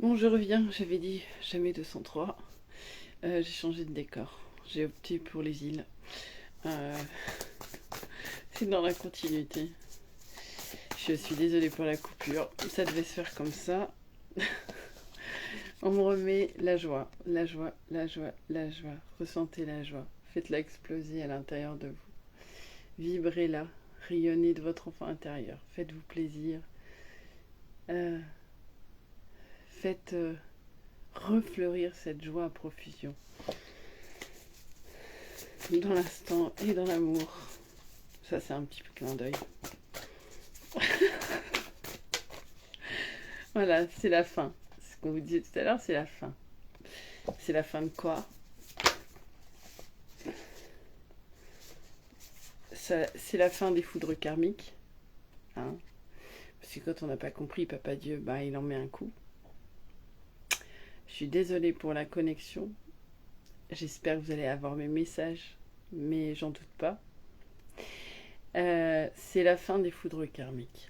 Bon, je reviens, j'avais dit jamais 203. J'ai changé de décor. J'ai opté pour les îles. Euh, c'est dans la continuité. Je suis désolée pour la coupure. Ça devait se faire comme ça. On me remet la joie, la joie, la joie, la joie. Ressentez la joie. Faites-la exploser à l'intérieur de vous. Vibrez-la. Rayonnez de votre enfant intérieur. Faites-vous plaisir. Euh, faites refleurir cette joie à profusion. Dans l'instant et dans l'amour. Ça, c'est un petit clin d'œil. Voilà, c'est la fin. Ce qu'on vous disait tout à l'heure, c'est la fin. C'est la fin de quoi? C'est la fin des foudres karmiques. Hein, parce que quand on n'a pas compris, Papa Dieu, bah, il en met un coup. Je suis désolée pour la connexion. J'espère que vous allez avoir mes messages, mais j'en doute pas. C'est la fin des foudres karmiques.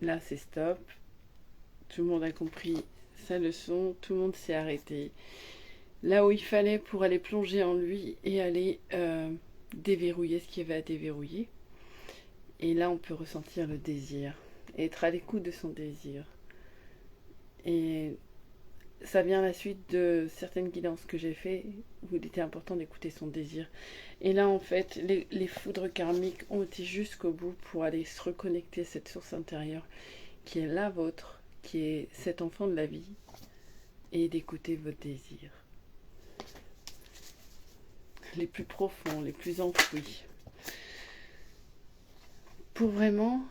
Là, c'est stop. Tout le monde a compris sa leçon. Tout le monde s'est arrêté là où il fallait pour aller plonger en lui et aller déverrouiller ce qu'il y avait à déverrouiller. Et là, on peut ressentir le désir, et être à l'écoute de son désir. Et ça vient à la suite de certaines guidances que j'ai fait où il était important d'écouter son désir. Et là, en fait, les foudres karmiques ont été jusqu'au bout pour aller se reconnecter à cette source intérieure qui est la vôtre, qui est cet enfant de la vie, et d'écouter votre désir. Les plus profonds, les plus enfouis. Pour vraiment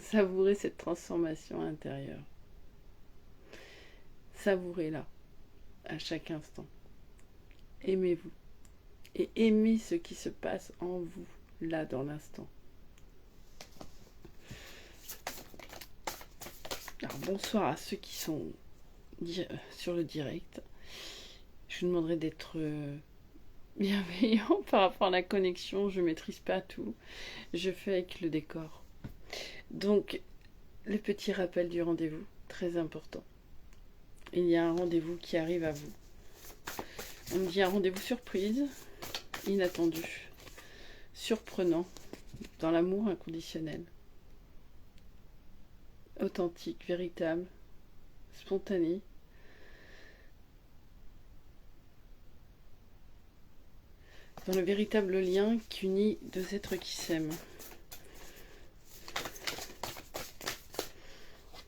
savourer cette transformation intérieure. Savourez-la à chaque instant. Aimez-vous. Et aimez ce qui se passe en vous, là, dans l'instant. Alors, bonsoir à ceux qui sont sur le direct. Je vous demanderai d'être bienveillant par rapport à la connexion. Je ne maîtrise pas tout. Je fais avec le décor. Donc, le petit rappel du rendez-vous, très important. Il y a un rendez-vous qui arrive à vous. On me dit un rendez-vous surprise, inattendu, surprenant, dans l'amour inconditionnel, authentique, véritable, spontané. Dans le véritable lien qui unit deux êtres qui s'aiment.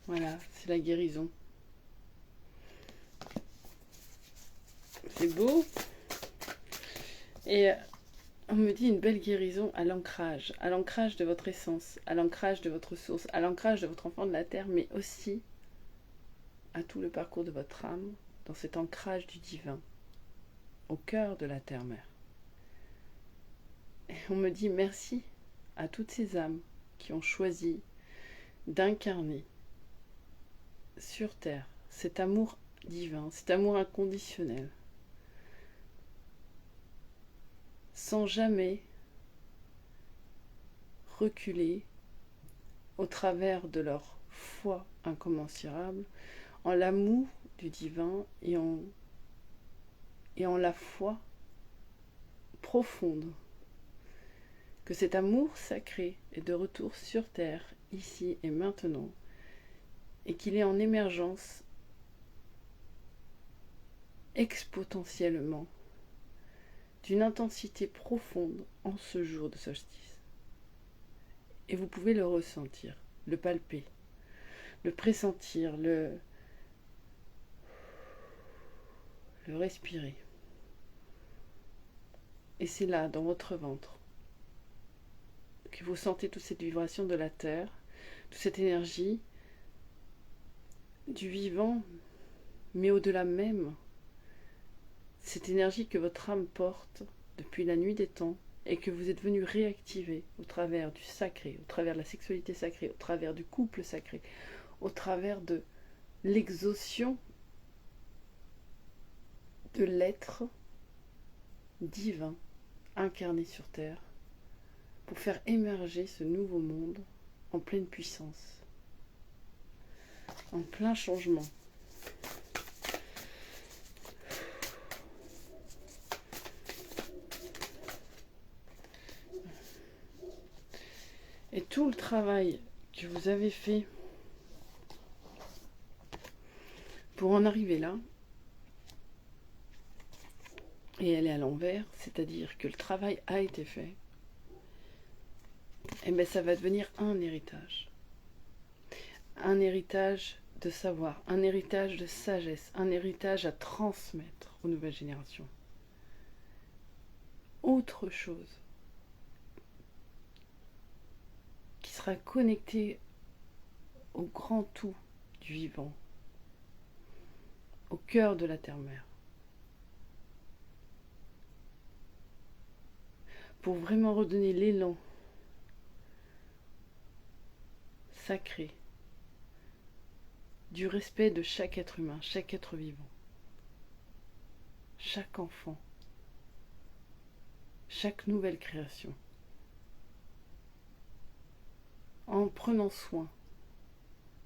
Voilà, c'est la guérison. C'est beau. Et on me dit une belle guérison à l'ancrage de votre essence, à l'ancrage de votre source, à l'ancrage de votre enfant de la terre, mais aussi à tout le parcours de votre âme, dans cet ancrage du divin, au cœur de la terre-mère. Et on me dit merci à toutes ces âmes qui ont choisi d'incarner sur terre cet amour divin, cet amour inconditionnel, sans jamais reculer au travers de leur foi incommensurable en l'amour du divin et en la foi profonde que cet amour sacré est de retour sur terre, ici et maintenant, et qu'il est en émergence exponentiellement d'une intensité profonde en ce jour de solstice. Et vous pouvez le ressentir, le palper, le pressentir, le respirer. Et c'est là, dans votre ventre, que vous sentez toute cette vibration de la terre, toute cette énergie du vivant, mais au-delà même, cette énergie que votre âme porte depuis la nuit des temps et que vous êtes venu réactiver au travers du sacré, au travers de la sexualité sacrée, au travers du couple sacré, au travers de l'exaution de l'être divin incarné sur terre pour faire émerger ce nouveau monde en pleine puissance, en plein changement. travail que vous avez fait pour en arriver là, et elle est à l'envers, c'est-à-dire que le travail a été fait, et bien ça va devenir un héritage. Un héritage de savoir, un héritage de sagesse, un héritage à transmettre aux nouvelles générations. Autre chose qui sera connecté au grand tout du vivant, au cœur de la terre-mère. Pour vraiment redonner l'élan sacré du respect de chaque être humain, chaque être vivant, chaque enfant, chaque nouvelle création, en prenant soin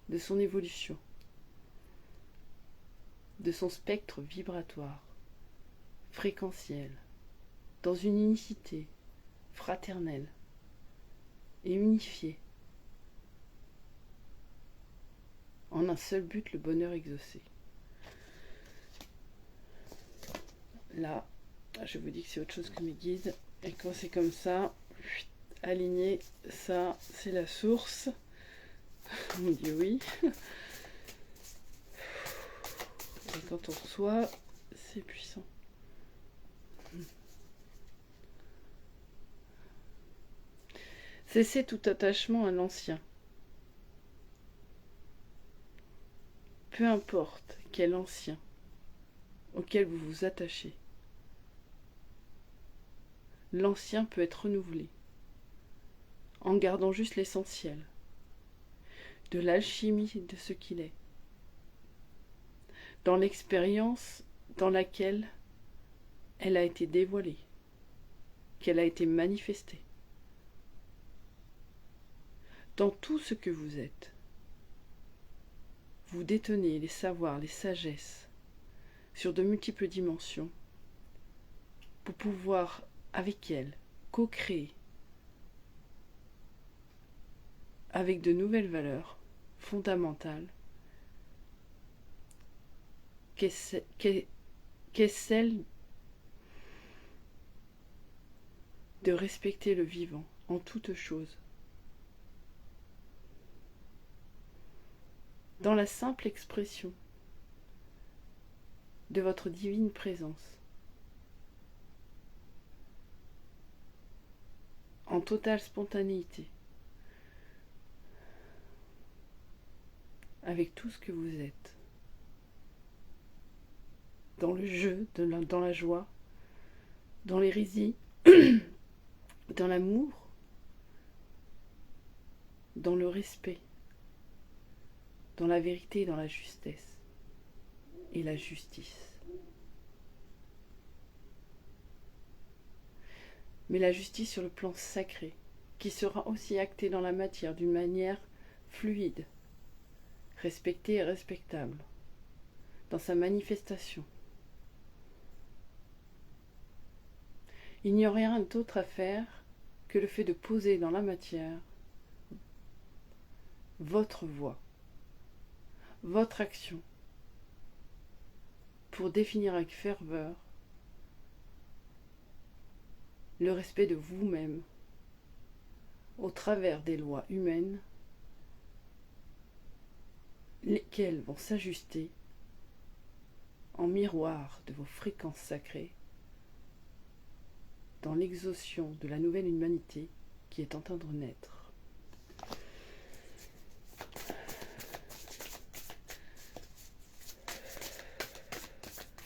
de son évolution, de son spectre vibratoire, fréquentiel, dans une unicité fraternelle et unifiée, en un seul but, le bonheur exaucé. Là, je vous dis que c'est autre chose que mes guides, et quand c'est comme ça, aligné, ça c'est la source. On me dit oui. Et quand on reçoit, c'est puissant. Cessez tout attachement à l'ancien. Peu importe quel ancien auquel vous vous attachez. L'ancien peut être renouvelé en gardant juste l'essentiel de l'alchimie de ce qu'il est, dans l'expérience dans laquelle elle a été dévoilée, qu'elle a été manifestée, dans tout ce que vous êtes. Vous détenez les savoirs, les sagesses sur de multiples dimensions pour pouvoir, avec elles, co-créer avec de nouvelles valeurs fondamentales qu'est celle de respecter le vivant en toute chose, dans la simple expression de votre divine présence, en totale spontanéité, avec tout ce que vous êtes, dans le jeu, dans la joie, dans l'hérésie, dans l'amour, dans le respect, dans la vérité et dans la justesse et la justice. Mais la justice sur le plan sacré, qui sera aussi actée dans la matière d'une manière fluide, respectée et respectable, dans sa manifestation. Il n'y a rien d'autre à faire que le fait de poser dans la matière votre voix, votre action, pour définir avec ferveur le respect de vous-même au travers des lois humaines, lesquelles vont s'ajuster en miroir de vos fréquences sacrées dans l'exauction de la nouvelle humanité qui est en train de naître.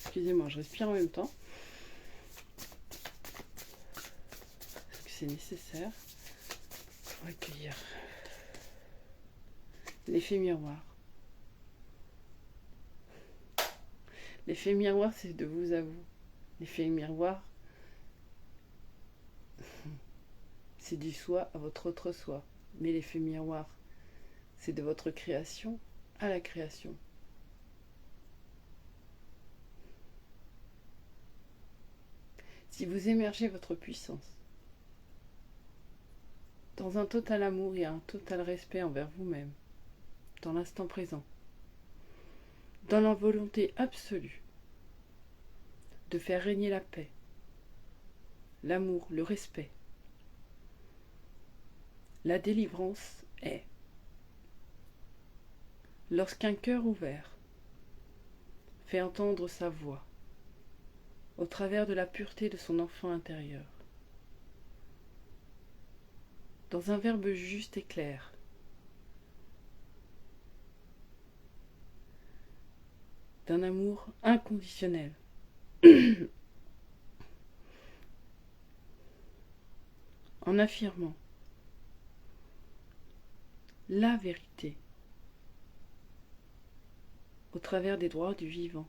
Excusez-moi, je respire en même temps, parce que c'est nécessaire pour accueillir l'effet miroir. L'effet miroir, c'est de vous à vous. L'effet miroir, c'est du soi à votre autre soi. Mais l'effet miroir, c'est de votre création à la création. Si vous émergez votre puissance dans un total amour et un total respect envers vous-même, dans l'instant présent, dans la volonté absolue de faire régner la paix, l'amour, le respect. La délivrance est lorsqu'un cœur ouvert fait entendre sa voix au travers de la pureté de son enfant intérieur, dans un verbe juste et clair, d'un amour inconditionnel, en affirmant la vérité au travers des droits du vivant,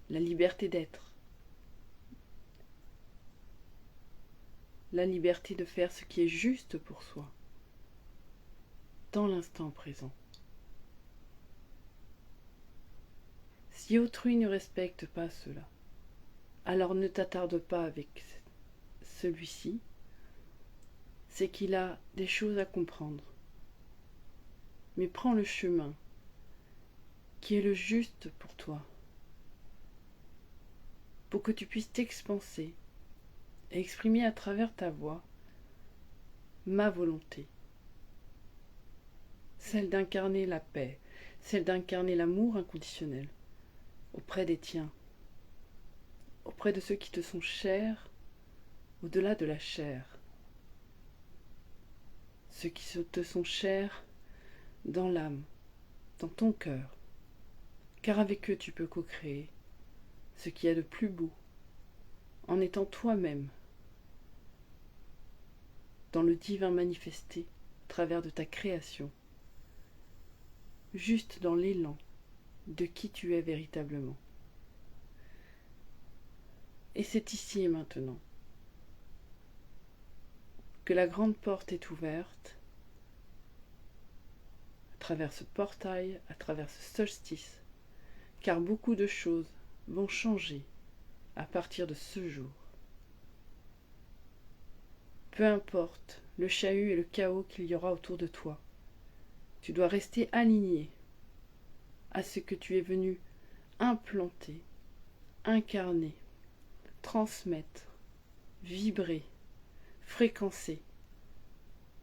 la liberté d'être, la liberté de faire ce qui est juste pour soi, dans l'instant présent. Si autrui ne respecte pas cela, alors ne t'attarde pas avec celui-ci, c'est qu'il a des choses à comprendre. Mais prends le chemin qui est le juste pour toi, pour que tu puisses t'expanser et exprimer à travers ta voix ma volonté, celle d'incarner la paix, celle d'incarner l'amour inconditionnel auprès des tiens, auprès de ceux qui te sont chers, au-delà de la chair, ceux qui te sont chers dans l'âme, dans ton cœur, car avec eux tu peux co-créer ce qu'il y a de plus beau, en étant toi-même dans le divin manifesté à travers de ta création, juste dans l'élan de qui tu es véritablement. Et c'est ici et maintenant que la grande porte est ouverte, à travers ce portail, à travers ce solstice, car beaucoup de choses vont changer à partir de ce jour. Peu importe le chahut et le chaos qu'il y aura autour de toi, tu dois rester aligné à ce que tu es venu implanter, incarner, transmettre, vibrer, fréquencer,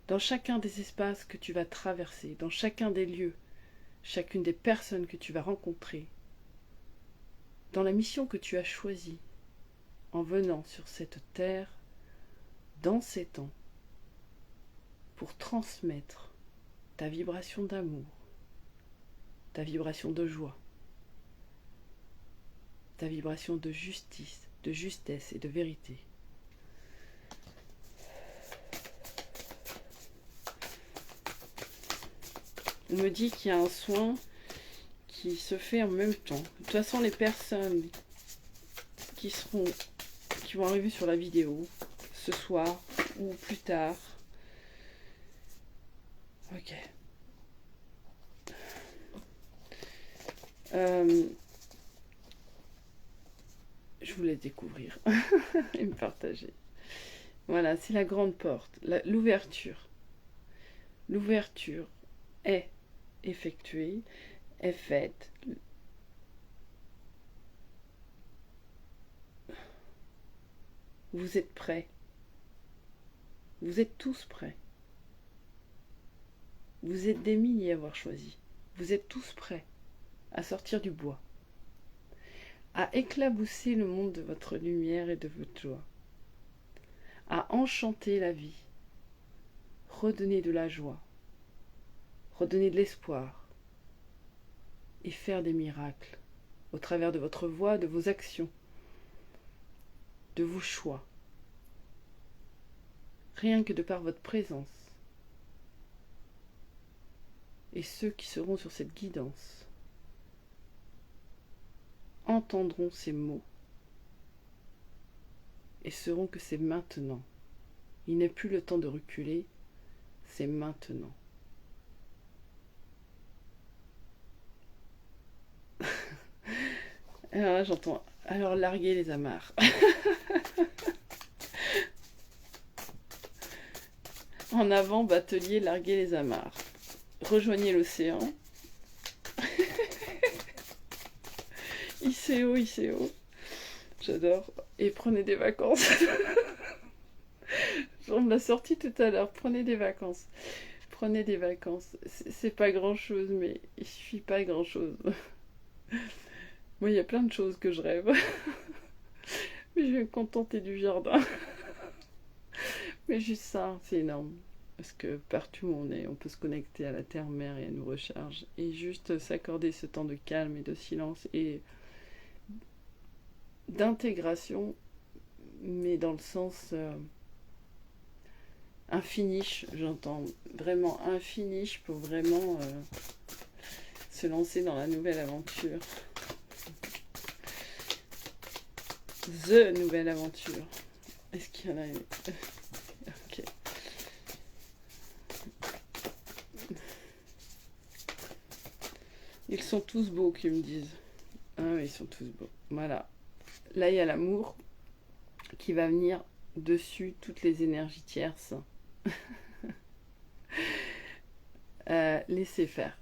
dans chacun des espaces que tu vas traverser, dans chacun des lieux, chacune des personnes que tu vas rencontrer, dans la mission que tu as choisie en venant sur cette terre, dans ces temps, pour transmettre ta vibration d'amour, ta vibration de joie, ta vibration de justice, de justesse et de vérité. On me dit qu'il y a un soin qui se fait en même temps. De toute façon, les personnes qui vont arriver sur la vidéo ce soir ou plus tard. Ok. Je vous laisse découvrir et me partager. Voilà, c'est la grande porte, l'ouverture. L'ouverture est effectuée, est faite. Vous êtes prêts. Vous êtes tous prêts. Vous êtes des milliers à avoir choisi. Vous êtes tous prêts à sortir du bois, à éclabousser le monde de votre lumière et de votre joie, à enchanter la vie, redonner de la joie, redonner de l'espoir et faire des miracles au travers de votre voix, de vos actions, de vos choix, rien que de par votre présence. Et ceux qui seront sur cette guidance entendront ces mots et sauront que c'est maintenant. Il n'est plus le temps de reculer, c'est maintenant. Alors là, j'entends, alors larguez les amarres. En avant, batelier, larguez les amarres. Rejoignez l'océan. ICO, ICO. J'adore. Et prenez des vacances. On me l'a sorti tout à l'heure. Prenez des vacances. Prenez des vacances. C'est pas grand chose, mais il suffit pas grand chose. Moi, il y a plein de choses que je rêve. Mais je vais me contenter du jardin. Mais juste ça, c'est énorme. Parce que partout où on est, on peut se connecter à la terre-mère et elle nous recharge. Et juste s'accorder ce temps de calme et de silence et d'intégration, mais dans le sens un finish, j'entends. Vraiment un finish pour vraiment se lancer dans la nouvelle aventure. The nouvelle aventure. Est-ce qu'il y en a une? Ok. Ils sont tous beaux, qu'ils me disent. Ah oui, ils sont tous beaux. Voilà. Là, il y a l'amour qui va venir dessus toutes les énergies tierces. Laissez faire.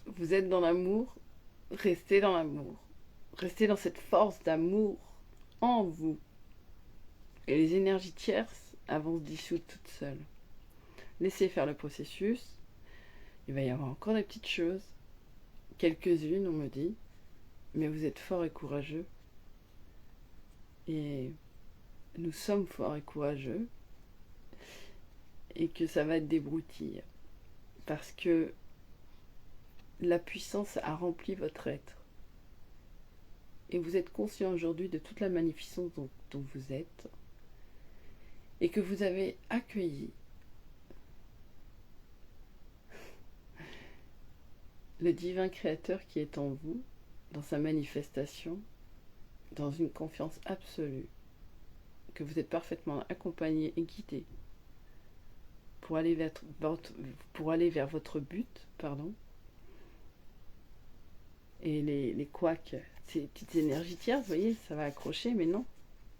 Vous êtes dans l'amour, restez dans l'amour. Restez dans cette force d'amour en vous. Et les énergies tierces vont se dissoudre toutes seules. Laissez faire le processus. Il va y avoir encore des petites choses. Quelques-unes, on me dit. Mais vous êtes fort et courageux. Et nous sommes forts et courageux. Et que ça va être des broutilles. Parce que la puissance a rempli votre être. Et vous êtes conscient aujourd'hui de toute la magnificence dont vous êtes. Et que vous avez accueilli le divin créateur qui est en vous, dans sa manifestation, dans une confiance absolue, que vous êtes parfaitement accompagné et guidé pour aller vers votre but, pardon. Et les couacs, ces petites énergies tierces, vous voyez, ça va accrocher, mais non.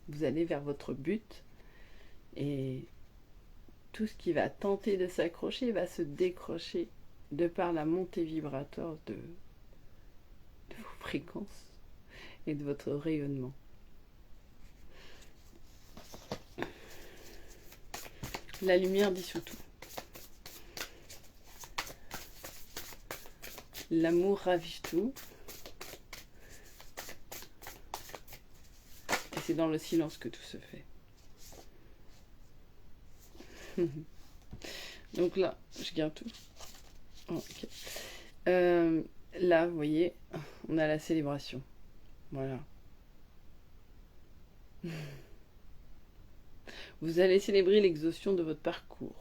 Vous allez vers votre but et tout ce qui va tenter de s'accrocher va se décrocher de par la montée vibratoire de vos fréquences et de votre rayonnement. La lumière dissout tout. L'amour ravive tout. Et c'est dans le silence que tout se fait. Donc là, je garde tout. Oh, okay. Là, vous voyez, on a la célébration. Voilà. Vous allez célébrer l'exhaustion de votre parcours.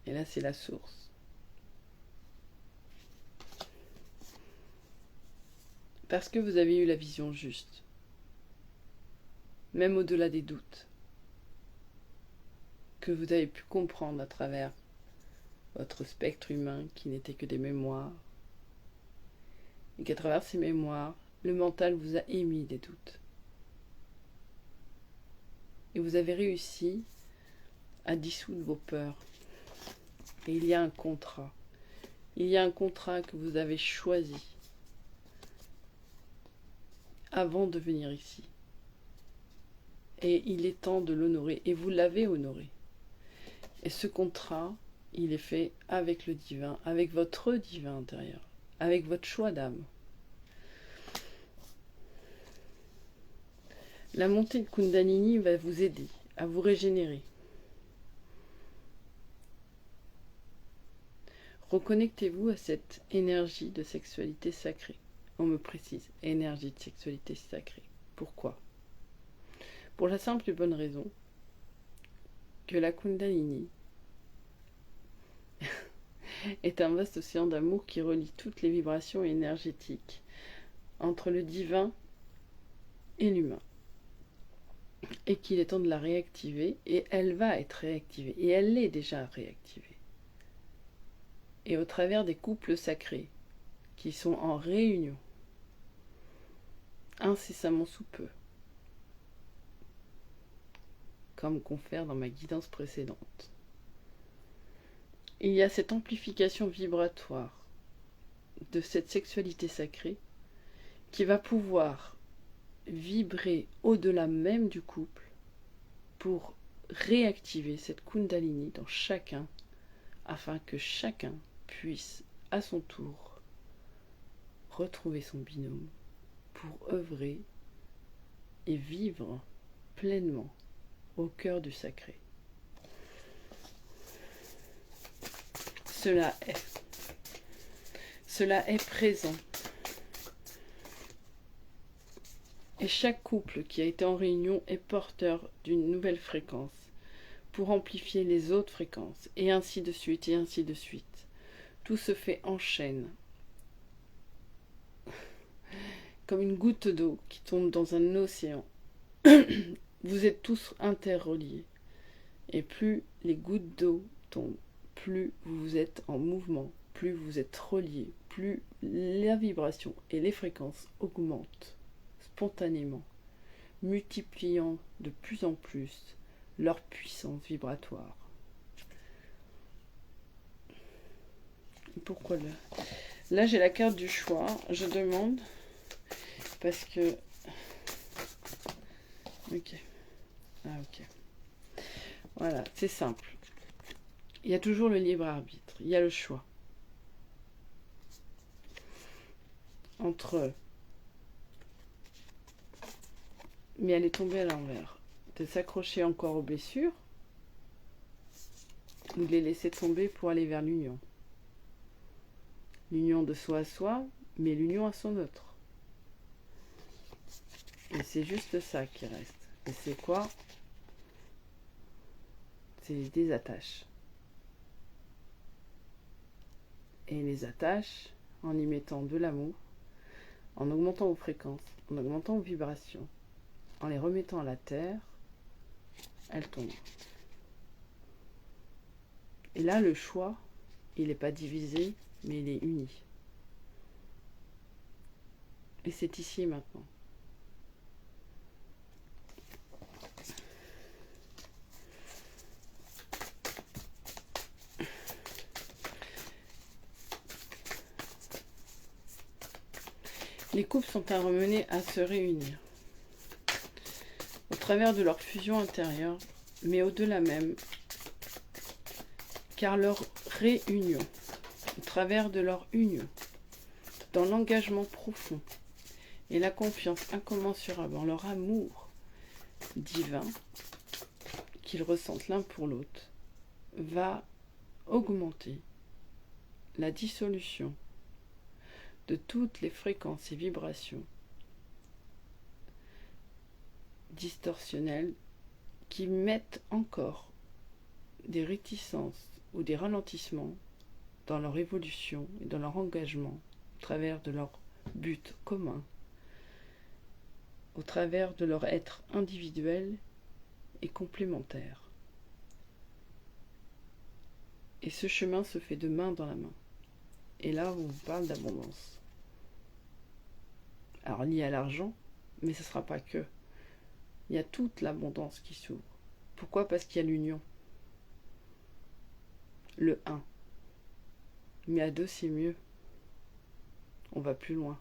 Et là, c'est la source. Parce que vous avez eu la vision juste. Même au-delà des doutes. Que vous avez pu comprendre à travers votre spectre humain qui n'était que des mémoires. Et qu'à travers ces mémoires, le mental vous a émis des doutes. Et vous avez réussi à dissoudre vos peurs. Et il y a un contrat. Il y a un contrat que vous avez choisi avant de venir ici. Et il est temps de l'honorer. Et vous l'avez honoré. Et ce contrat, il est fait avec le divin, avec votre divin intérieur, avec votre choix d'âme. La montée de Kundalini va vous aider à vous régénérer. Reconnectez-vous à cette énergie de sexualité sacrée. On me précise, énergie de sexualité sacrée. Pourquoi? Pour la simple et bonne raison que la Kundalini est un vaste océan d'amour qui relie toutes les vibrations énergétiques entre le divin et l'humain. Et qu'il est temps de la réactiver, et elle va être réactivée, et elle est déjà réactivée. Et au travers des couples sacrés qui sont en réunion, incessamment sous peu, comme confère dans ma guidance précédente. Il y a cette amplification vibratoire de cette sexualité sacrée qui va pouvoir vibrer au-delà même du couple pour réactiver cette Kundalini dans chacun afin que chacun puisse à son tour retrouver son binôme pour œuvrer et vivre pleinement au cœur du sacré. Cela est présent. Et chaque couple qui a été en réunion est porteur d'une nouvelle fréquence pour amplifier les autres fréquences, et ainsi de suite, et ainsi de suite. Tout se fait en chaîne, comme une goutte d'eau qui tombe dans un océan. Vous êtes tous interreliés, et plus les gouttes d'eau tombent, plus vous êtes en mouvement, plus vous êtes reliés, plus la vibration et les fréquences augmentent spontanément, multipliant de plus en plus leur puissance vibratoire. Pourquoi là ? Là, j'ai la carte du choix. Je demande parce que... Ok. Ah, ok. Voilà, c'est simple. Il y a toujours le libre arbitre. Il y a le choix. Entre... Mais elle est tombée à l'envers. De s'accrocher encore aux blessures ou de les laisser tomber pour aller vers l'union. L'union de soi à soi, mais l'union à son autre. Et c'est juste ça qui reste. Et c'est quoi ? C'est des attaches. Et les attaches, en y mettant de l'amour, en augmentant vos fréquences, en augmentant vos vibrations, en les remettant à la terre, elles tombent. Et là, le choix, il n'est pas divisé, mais il est uni. Et c'est ici et maintenant. Les couples sont amenés à se réunir au travers de leur fusion intérieure, mais au-delà même, car leur réunion, au travers de leur union, dans l'engagement profond et la confiance incommensurable en leur amour divin qu'ils ressentent l'un pour l'autre, va augmenter la dissolution de toutes les fréquences et vibrations distorsionnelles qui mettent encore des réticences ou des ralentissements dans leur évolution et dans leur engagement au travers de leur but commun, au travers de leur être individuel et complémentaire. Et ce chemin se fait de main dans la main. Et là, on vous parle d'abondance. Alors, lié à l'argent, mais ce ne sera pas que. Il y a toute l'abondance qui s'ouvre. Pourquoi ? Parce qu'il y a l'union. Le un. Mais à deux, c'est mieux. On va plus loin.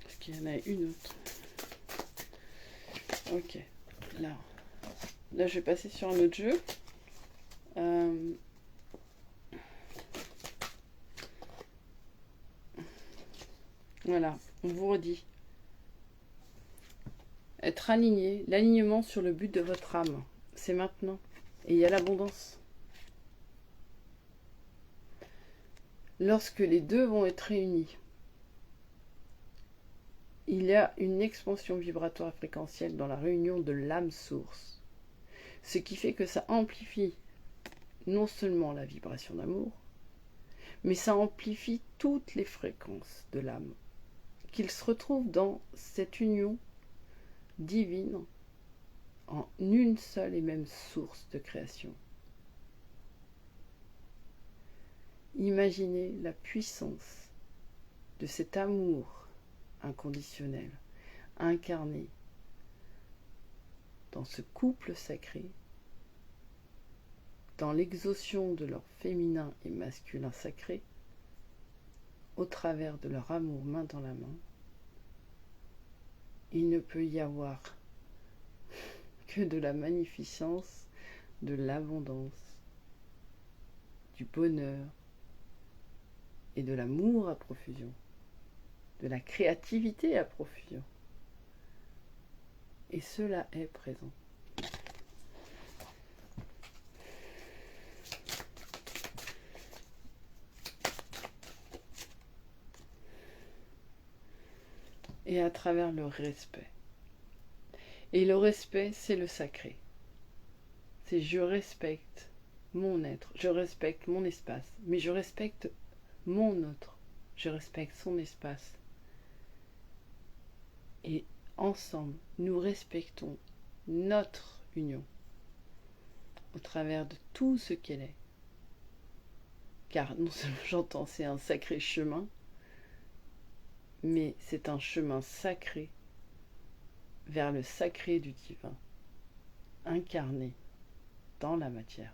Est-ce qu'il y en a une autre ? Ok. Là, je vais passer sur un autre jeu. Voilà, on vous redit. Être aligné, l'alignement sur le but de votre âme, c'est maintenant. Et il y a l'abondance. Lorsque les deux vont être réunis, il y a une expansion vibratoire fréquentielle dans la réunion de l'âme source. Ce qui fait que ça amplifie non seulement la vibration d'amour, mais ça amplifie toutes les fréquences de l'âme. Qu'ils se retrouvent dans cette union divine en une seule et même source de création. Imaginez la puissance de cet amour inconditionnel, incarné dans ce couple sacré, dans l'exauction de leur féminin et masculin sacré, au travers de leur amour main dans la main, il ne peut y avoir que de la magnificence, de l'abondance, du bonheur et de l'amour à profusion, de la créativité à profusion. Et cela est présent. Et à travers le respect. Et le respect, c'est le sacré. C'est je respecte mon être, je respecte mon espace, mais je respecte mon autre, je respecte son espace. Et ensemble, nous respectons notre union au travers de tout ce qu'elle est. Car non seulement j'entends, c'est un sacré chemin, mais c'est un chemin sacré vers le sacré du divin, incarné dans la matière.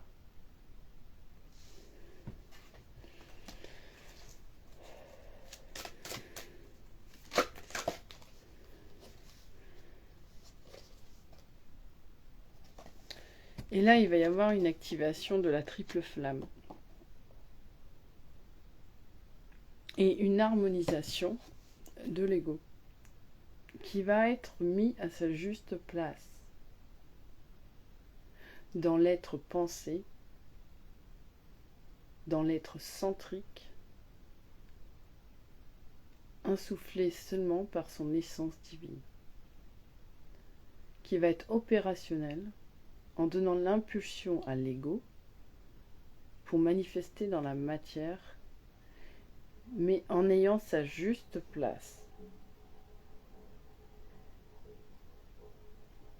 Et là, il va y avoir une activation de la triple flamme. Et une harmonisation de l'ego qui va être mis à sa juste place dans l'être pensé, dans l'être centrique, insufflé seulement par son essence divine, qui va être opérationnel en donnant l'impulsion à l'ego pour manifester dans la matière, mais en ayant sa juste place.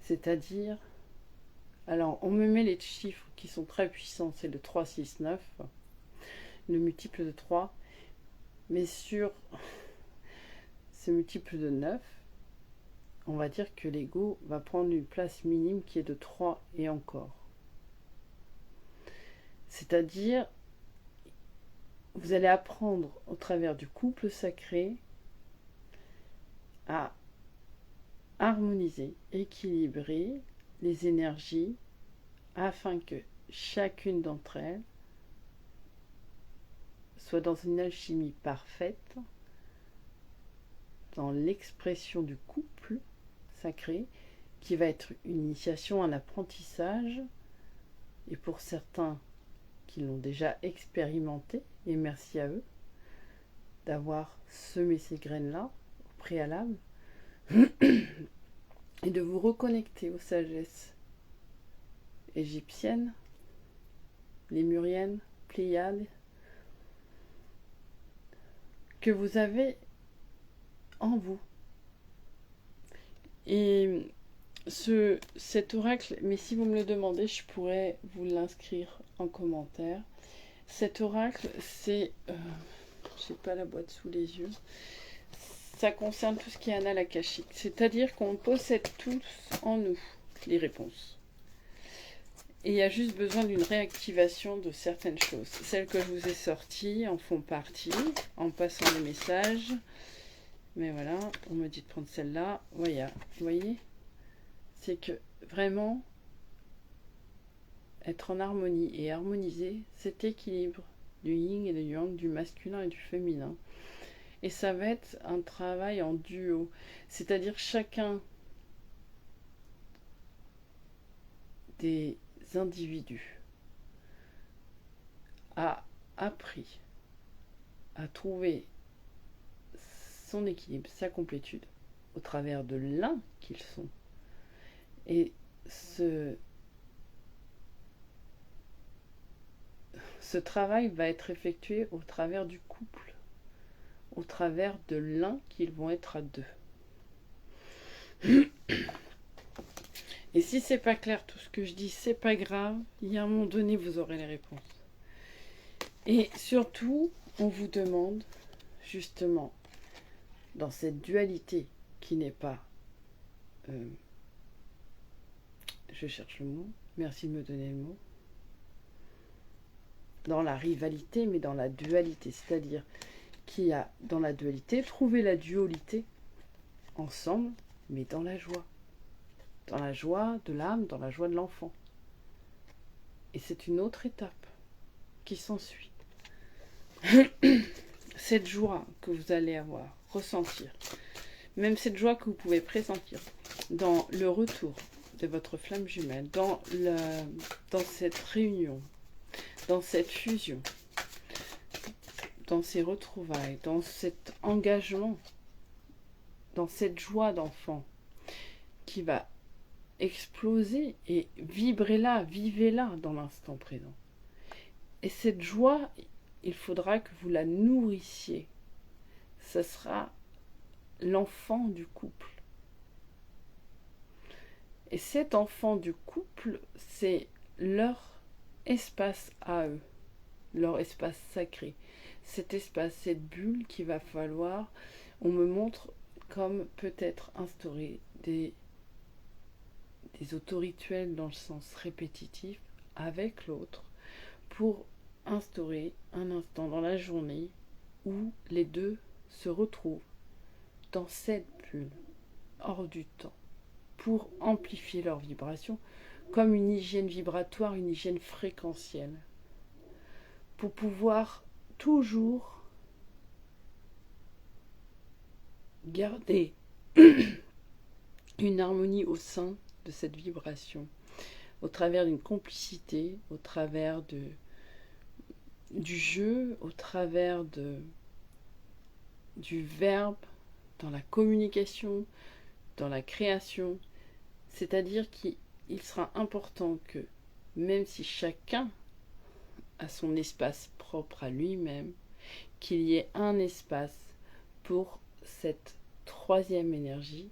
C'est-à-dire, alors on me met les chiffres qui sont très puissants, c'est le 3, 6, 9, le multiple de 3, mais sur ce multiple de 9, on va dire que l'ego va prendre une place minime qui est de 3 et encore. C'est-à-dire, vous allez apprendre au travers du couple sacré à harmoniser, équilibrer les énergies afin que chacune d'entre elles soit dans une alchimie parfaite, dans l'expression du couple sacré, qui va être une initiation, un apprentissage, et pour certains qui l'ont déjà expérimenté, et merci à eux d'avoir semé ces graines-là au préalable, et de vous reconnecter aux sagesses égyptiennes, lémuriennes, pléiades, que vous avez en vous. Et cet oracle, mais si vous me le demandez, je pourrais vous l'inscrire en commentaire. Cet oracle, c'est... j'ai pas la boîte sous les yeux. Ça concerne tout ce qui est annales akashiques. C'est-à-dire qu'on possède tous en nous les réponses. Et il y a juste besoin d'une réactivation de certaines choses. Celles que je vous ai sorties en font partie, en passant les messages. Mais voilà, on me dit de prendre celle-là. Voilà, vous voyez, c'est que vraiment, être en harmonie et harmoniser cet équilibre du yin et du yang, du masculin et du féminin. Et ça va être un travail en duo, c'est-à-dire chacun des individus a appris à trouver son équilibre, sa complétude, au travers de l'un qu'ils sont. Et ce travail va être effectué au travers du couple, au travers de l'un qu'ils vont être à deux. Et si c'est pas clair tout ce que je dis, c'est pas grave, il y a un moment donné vous aurez les réponses. Et surtout, on vous demande justement dans cette dualité qui n'est pas, je cherche le mot, merci de me donner le mot, dans la rivalité, mais dans la dualité, c'est-à-dire qui a, dans la dualité, trouvé la dualité ensemble, mais dans la joie de l'âme, dans la joie de l'enfant. Et c'est une autre étape qui s'ensuit. Cette joie que vous allez avoir, ressentir, même cette joie que vous pouvez pressentir dans le retour de votre flamme jumelle, dans cette réunion, dans cette fusion, dans ces retrouvailles, dans cet engagement, dans cette joie d'enfant qui va exploser et vibrer là, vivez là dans l'instant présent. Et cette joie, il faudra que vous la nourrissiez. Ce sera l'enfant du couple. Et cet enfant du couple, c'est leur espace à eux, leur espace sacré. Cet espace, cette bulle qu'il va falloir, on me montre comme peut-être instaurer des autorituels dans le sens répétitif avec l'autre pour instaurer un instant dans la journée où les deux se retrouvent dans cette bulle, hors du temps, pour amplifier leur vibration comme une hygiène vibratoire, une hygiène fréquentielle, pour pouvoir toujours garder une harmonie au sein de cette vibration, au travers d'une complicité, au travers du jeu, au travers du verbe, dans la communication, dans la création. C'est-à-dire qu'il sera important que, même si chacun a son espace propre à lui-même, qu'il y ait un espace pour cette troisième énergie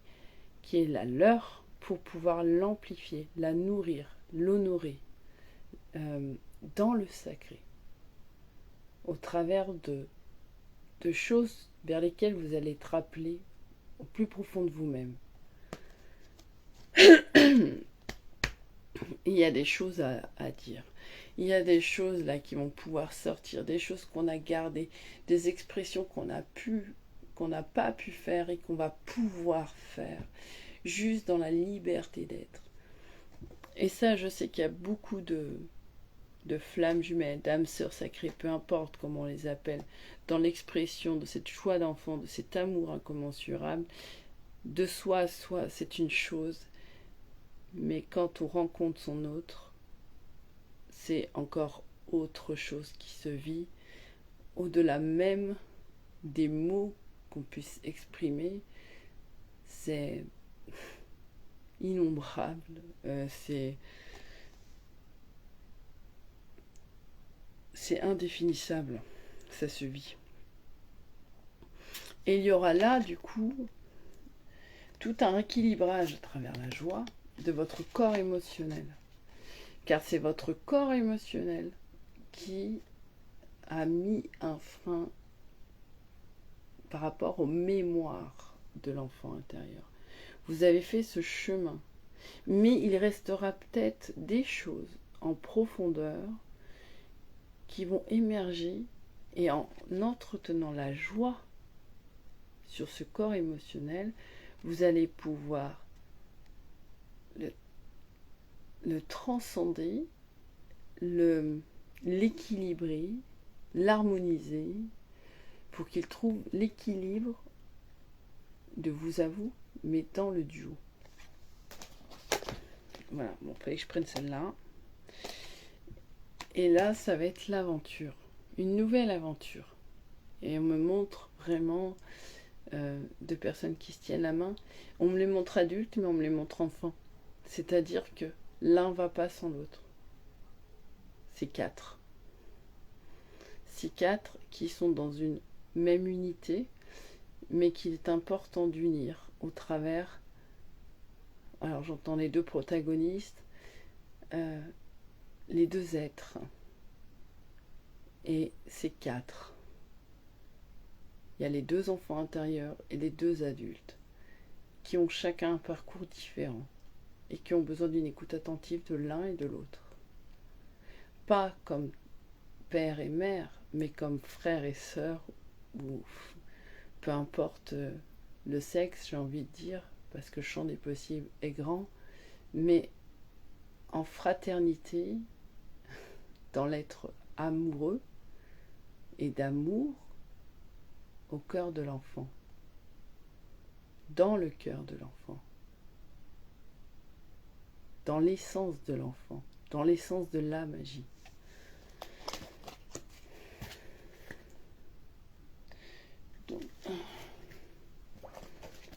qui est la leur, pour pouvoir l'amplifier, la nourrir, l'honorer dans le sacré, au travers de choses vers lesquelles vous allez être rappelé au plus profond de vous-même. Il y a des choses à dire. Il y a des choses là qui vont pouvoir sortir, des choses qu'on a gardées, des expressions qu'on n'a pas pu faire et qu'on va pouvoir faire, juste dans la liberté d'être. Et ça, je sais qu'il y a beaucoup de flammes jumelles, d'âmes sœurs sacrées, peu importe comment on les appelle, dans l'expression de cette joie d'enfant, de cet amour incommensurable, de soi à soi, c'est une chose, mais quand on rencontre son autre, c'est encore autre chose qui se vit, au-delà même des mots qu'on puisse exprimer, c'est innombrable, c'est indéfinissable, ça se vit. Et il y aura là, du coup, tout un équilibrage à travers la joie de votre corps émotionnel. Car c'est votre corps émotionnel qui a mis un frein par rapport aux mémoires de l'enfant intérieur. Vous avez fait ce chemin, mais il restera peut-être des choses en profondeur qui vont émerger, et en entretenant la joie sur ce corps émotionnel, vous allez pouvoir le transcender, l'équilibrer, l'harmoniser, pour qu'il trouve l'équilibre de vous à vous, mais dans le duo. Voilà, bon, il fallait que je prenne celle-là. Et là, ça va être l'aventure, une nouvelle aventure. Et on me montre vraiment de personnes qui se tiennent la main. On me les montre adultes, mais on me les montre enfants. C'est-à-dire que l'un va pas sans l'autre. C'est quatre. C'est quatre qui sont dans une même unité, mais qu'il est important d'unir au travers. Alors j'entends les deux protagonistes, les deux êtres. Et ces quatre. il y a les 2 enfants intérieurs et les 2 adultes qui ont chacun un parcours différent et qui ont besoin d'une écoute attentive de l'un et de l'autre. Pas comme père et mère, mais comme frère et sœur, ou peu importe le sexe, j'ai envie de dire, parce que le champ des possibles est grand, mais en fraternité, dans l'être amoureux et d'amour au cœur de l'enfant, dans le cœur de l'enfant, dans l'essence de l'enfant, dans l'essence de la magie. Donc,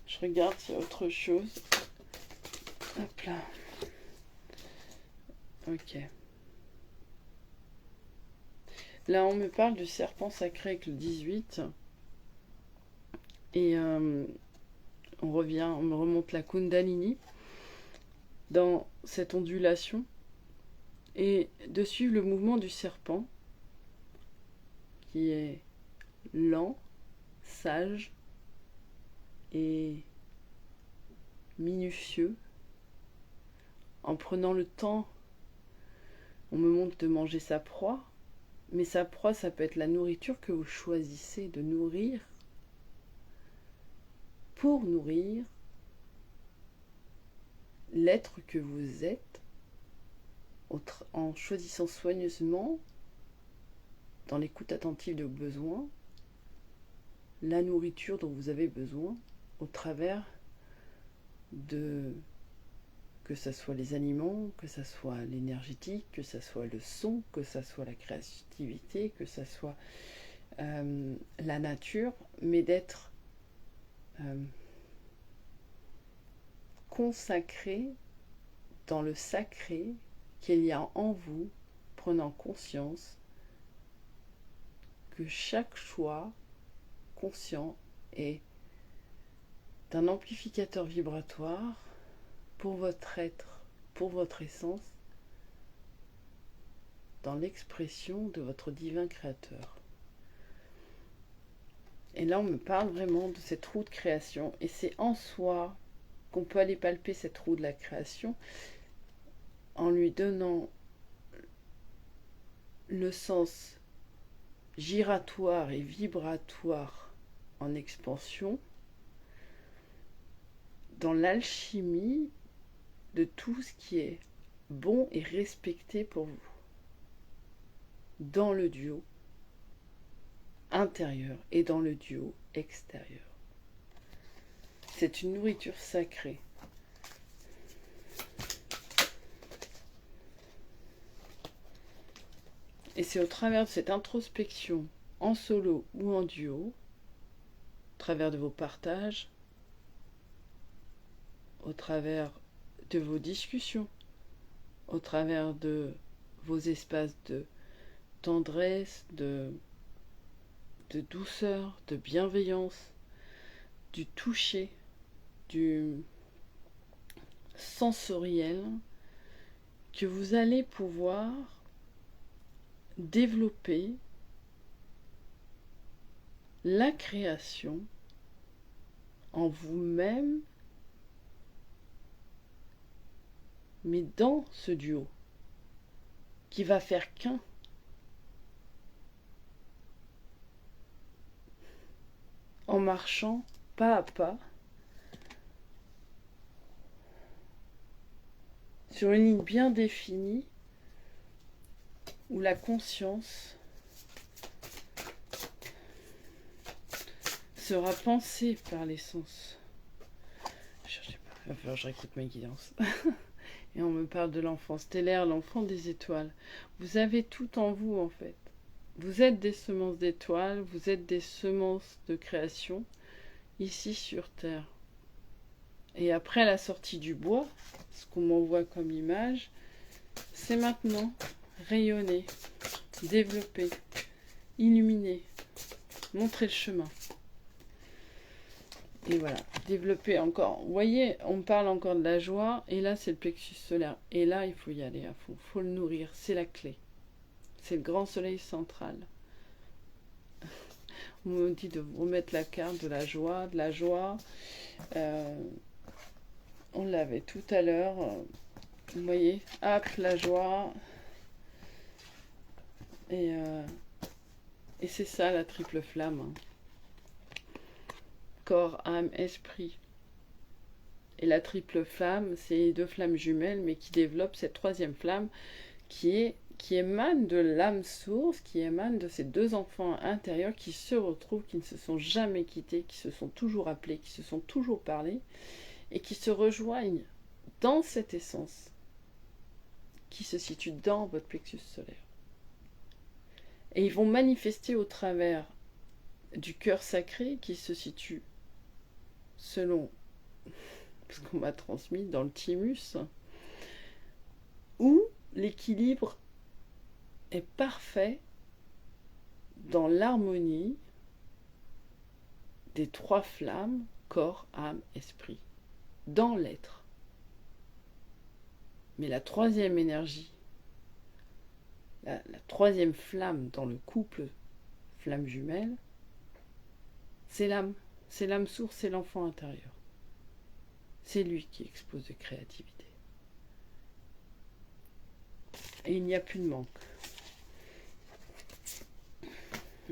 je regarde s'il y a autre chose. Hop là. Ok. Là, on me parle du serpent sacré avec le 18. Et on me remonte la Kundalini dans cette ondulation. Et de suivre le mouvement du serpent, qui est lent, sage et minutieux, en prenant le temps. On me montre de manger sa proie, mais sa proie, ça peut être la nourriture que vous choisissez de nourrir pour nourrir l'être que vous êtes, en choisissant soigneusement, dans l'écoute attentive de vos besoins, la nourriture dont vous avez besoin au travers de, que ce soit les aliments, que ce soit l'énergétique, que ce soit le son, que ce soit la créativité, que ce soit la nature, mais d'être consacré dans le sacré qu'il y a en vous, prenant conscience que chaque choix conscient est d'un amplificateur vibratoire pour votre être, pour votre essence, dans l'expression de votre divin créateur. Et là, on me parle vraiment de cette roue de création, et c'est en soi qu'on peut aller palper cette roue de la création en lui donnant le sens giratoire et vibratoire en expansion, dans l'alchimie de tout ce qui est bon et respecté pour vous, dans le duo intérieur et dans le duo extérieur. C'est une nourriture sacrée. Et c'est au travers de cette introspection, en solo ou en duo, au travers de vos partages, au travers de vos discussions, au travers de vos espaces de tendresse, de douceur, de bienveillance, du toucher, du sensoriel, que vous allez pouvoir développer la création en vous-même, mais dans ce duo qui va faire qu'un. En marchant pas à pas sur une ligne bien définie où la conscience sera pensée par les sens. Je sais pas, il va falloir que je réécoute ma guidance. Et on me parle de l'enfant stellaire, l'enfant des étoiles. Vous avez tout en vous en fait. Vous êtes des semences d'étoiles, vous êtes des semences de création, ici sur Terre. Et après la sortie du bois, ce qu'on m'envoie comme image, c'est maintenant rayonner, développer, illuminer, montrer le chemin. Et voilà, développer encore. Vous voyez, on me parle encore de la joie, et là c'est le plexus solaire. Et là, il faut y aller à fond, il faut le nourrir, c'est la clé. C'est le grand soleil central. On me dit de remettre la carte de la joie, on l'avait tout à l'heure. Vous voyez, hop, la joie. Et c'est ça la triple flamme. Hein. Corps, âme, esprit. Et la triple flamme, c'est 2 flammes jumelles, mais qui développent cette 3e flamme qui émane de l'âme source, qui émane de ces 2 enfants intérieurs qui se retrouvent, qui ne se sont jamais quittés, qui se sont toujours appelés, qui se sont toujours parlé, et qui se rejoignent dans cette essence qui se situe dans votre plexus solaire. Et ils vont manifester au travers du cœur sacré qui se situe selon ce qu'on m'a transmis dans le thymus, où l'équilibre est parfait dans l'harmonie des 3 flammes, corps, âme, esprit, dans l'être. Mais la 3e énergie, la 3e flamme dans le couple flamme jumelle, c'est l'âme source, c'est l'enfant intérieur. C'est lui qui expose de créativité. Et il n'y a plus de manque.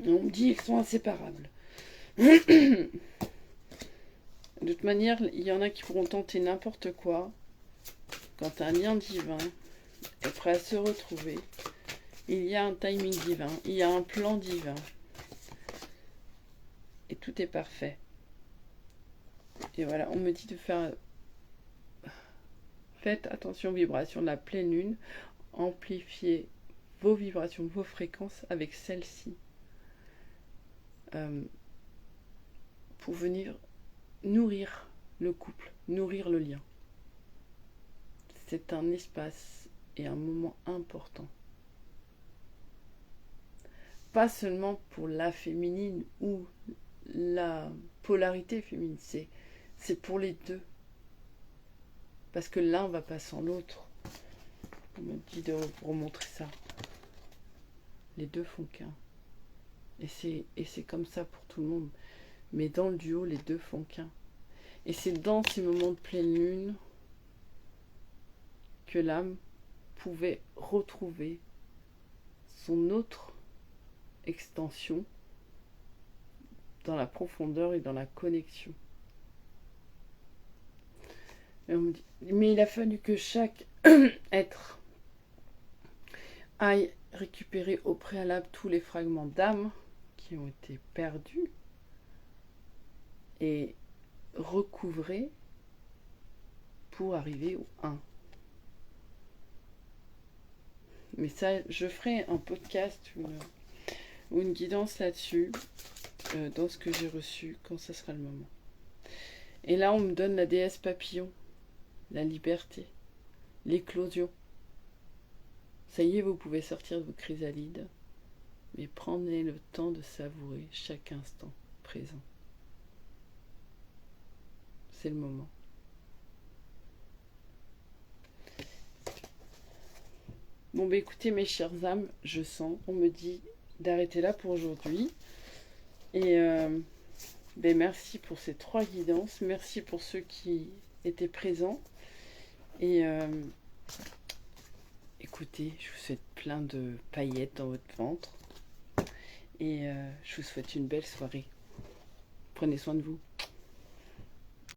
On me dit qu'ils sont inséparables. De toute manière, il y en a qui pourront tenter n'importe quoi. Quand un lien divin est prêt à se retrouver, il y a un timing divin, il y a un plan divin. Et tout est parfait. Et voilà, on me dit de faire... Faites attention aux vibrations de la pleine lune. Amplifiez vos vibrations, vos fréquences avec celles-ci. Pour venir nourrir le couple, nourrir le lien. C'est un espace et un moment important. Pas seulement pour la féminine ou la polarité féminine, c'est pour les deux. Parce que l'un va pas sans l'autre. On me dit de vous remontrer ça. Les deux font qu'un. Et c'est comme ça pour tout le monde. Mais dans le duo, les deux font qu'un. Et c'est dans ces moments de pleine lune que l'âme pouvait retrouver son autre extension dans la profondeur et dans la connexion. Et on me dit, mais il a fallu que chaque être aille récupérer au préalable tous les fragments d'âme qui ont été perdus et recouvrer pour arriver au 1. Mais ça, je ferai un podcast ou une guidance là-dessus, dans ce que j'ai reçu, quand ça sera le moment. Et là, on me donne la déesse papillon, la liberté, l'éclosion. Ça y est, vous pouvez sortir de vos chrysalides, mais prenez le temps de savourer chaque instant présent. C'est le moment. Bon, bah écoutez, mes chères âmes, je sens, on me dit d'arrêter là pour aujourd'hui. Et merci pour ces 3 guidances. Merci pour ceux qui étaient présents. Et écoutez, je vous souhaite plein de paillettes dans votre ventre. Et je vous souhaite une belle soirée. Prenez soin de vous.